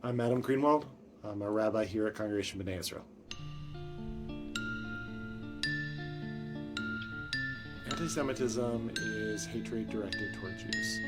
I'm Adam Greenwald. I'm a rabbi here at Congregation B'nai Israel. Anti-Semitism is hatred directed toward Jews.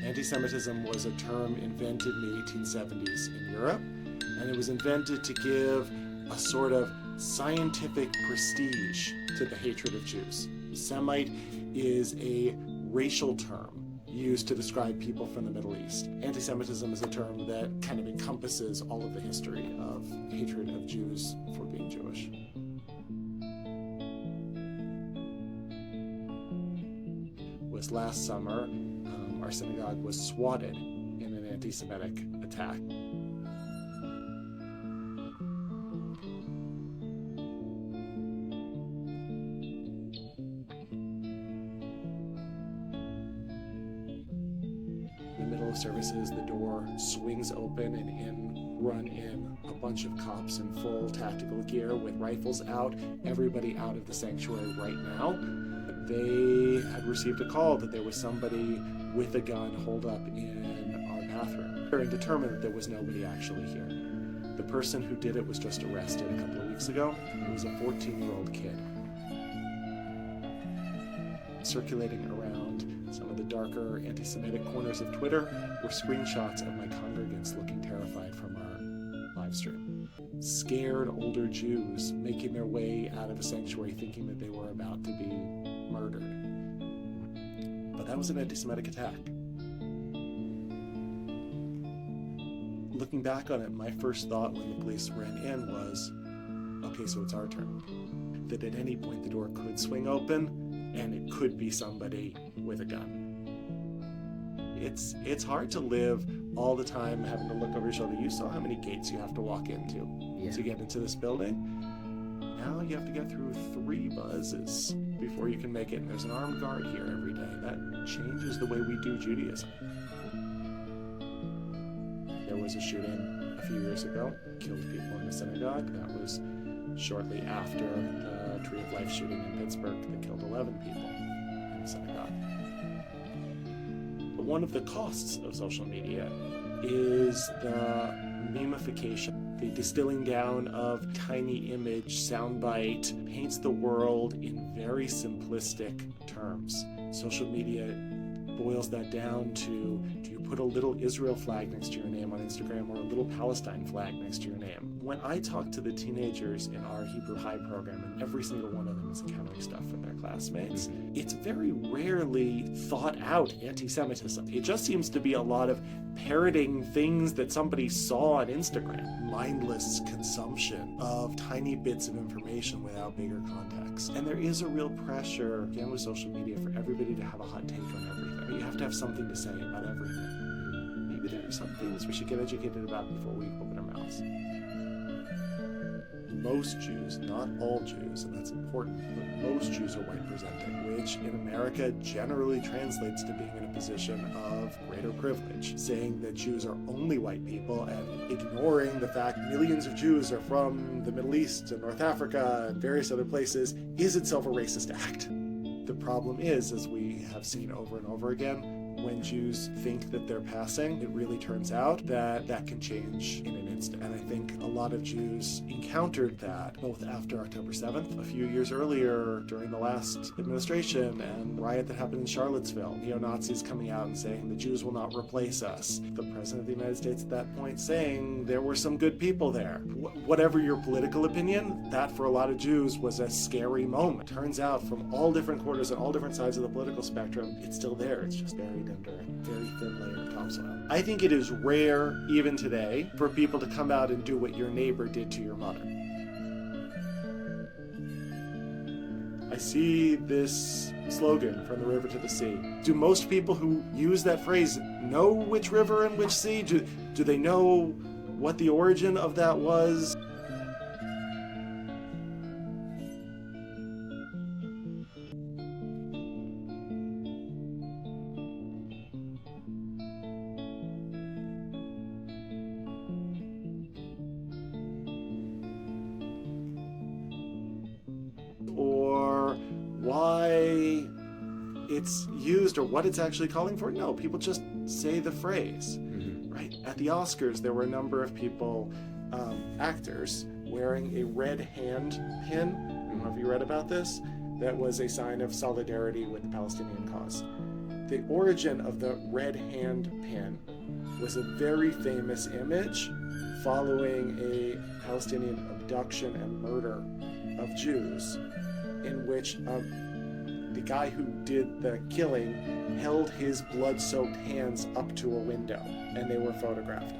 Anti-Semitism was a term invented in the 1870s in Europe, and it was invented to give a sort of scientific prestige to the hatred of Jews. Semite is a racial term used to describe people from the Middle East. Anti-Semitism is a term that kind of encompasses all of the history of hatred of Jews for being Jewish. Was last summer, our synagogue was swatted in an anti-Semitic attack. In the middle of services, the door swings open and run in a bunch of cops in full tactical gear with rifles out, everybody out of the sanctuary right now. They had received a call that there was somebody with a gun holed up in our bathroom, and determined that there was nobody actually here. The person who did it was just arrested a couple of weeks ago. It was a 14-year-old kid. Circulating around some of the darker anti-Semitic corners of Twitter were screenshots of my congregants looking terrified from our live stream. Scared older Jews making their way out of a sanctuary thinking that they were about to be murdered. But that was an anti-Semitic attack. Looking back on it, my first thought when the police ran in was, okay, so it's our turn. That at any point the door could swing open and it could be somebody with a gun. It's hard to live all the time having to look over your shoulder. You saw how many gates you have to walk into to get into this building. Now you have to get through 3 buzzes before you can make it. And there's an armed guard here every day. That changes the way we do Judaism. There was a shooting a few years ago, killed people in the synagogue. That was shortly after the Tree of Life shooting in Pittsburgh that killed 11 people in the synagogue. But one of the costs of social media is the memification, the distilling down of tiny image, soundbite, paints the world in very simplistic terms. Social media boils that down to, do you put a little Israel flag next to your name on Instagram or a little Palestine flag next to your name? When I talk to the teenagers in our Hebrew High program, and every single one of them is encountering stuff from their classmates, it's very rarely thought out anti-Semitism. It just seems to be a lot of parroting things that somebody saw on Instagram. Mindless consumption of tiny bits of information without bigger context. And there is a real pressure, again with social media, for everybody to have a hot take on everything. You have to have something to say about everything. Maybe there are some things we should get educated about before we open our mouths. Most Jews, not all Jews, and that's important, but most Jews are white presenting, which in America generally translates to being in a position of greater privilege, saying that Jews are only white people and ignoring the fact millions of Jews are from the Middle East and North Africa and various other places is itself a racist act. The problem is, as we have seen over and over again, when Jews think that they're passing, it really turns out that that can change in an instant. And I think a lot of Jews encountered that both after October 7th, a few years earlier during the last administration, and the riot that happened in Charlottesville. Neo-Nazis coming out and saying the Jews will not replace us. The President of the United States at that point saying there were some good people there. Whatever your political opinion, that for a lot of Jews was a scary moment. Turns out from all different quarters and all different sides of the political spectrum, it's still there. It's just buried under a very thin layer of topsoil. I think it is rare, even today, for people to come out and do what your neighbor did to your mother. I see this slogan, from the river to the sea. Do most people who use that phrase know which river and which sea? Do they know what the origin of that was? Or why it's used or what it's actually calling for? No, people just say the phrase, right? At the Oscars, there were a number of people, actors, wearing a red hand pin. I don't know if you read about this. That was a sign of solidarity with the Palestinian cause. The origin of the red hand pin was a very famous image following a Palestinian abduction and murder of Jews, in which the guy who did the killing held his blood-soaked hands up to a window, and they were photographed.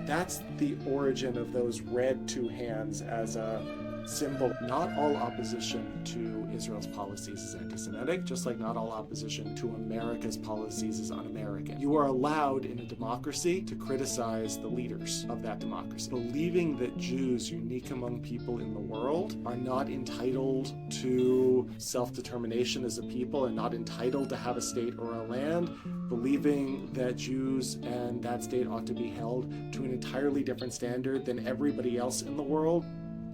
That's the origin of those red two hands as a symbol. Not all opposition to Israel's policies is anti-Semitic, just like not all opposition to America's policies is un-American. You are allowed in a democracy to criticize the leaders of that democracy. Believing that Jews, unique among people in the world, are not entitled to self-determination as a people and not entitled to have a state or a land, believing that Jews and that state ought to be held to an entirely different standard than everybody else in the world,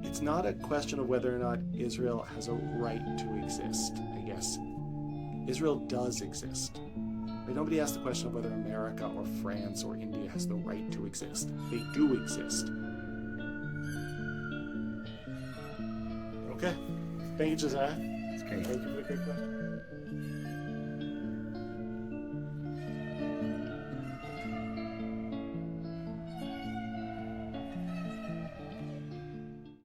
it's not a question of whether or not Israel has a right to exist, I guess. Israel does exist. But nobody asked the question of whether America or France or India has the right to exist. They do exist. Okay. Thank you, Josiah. That's great. Thank you for the great question.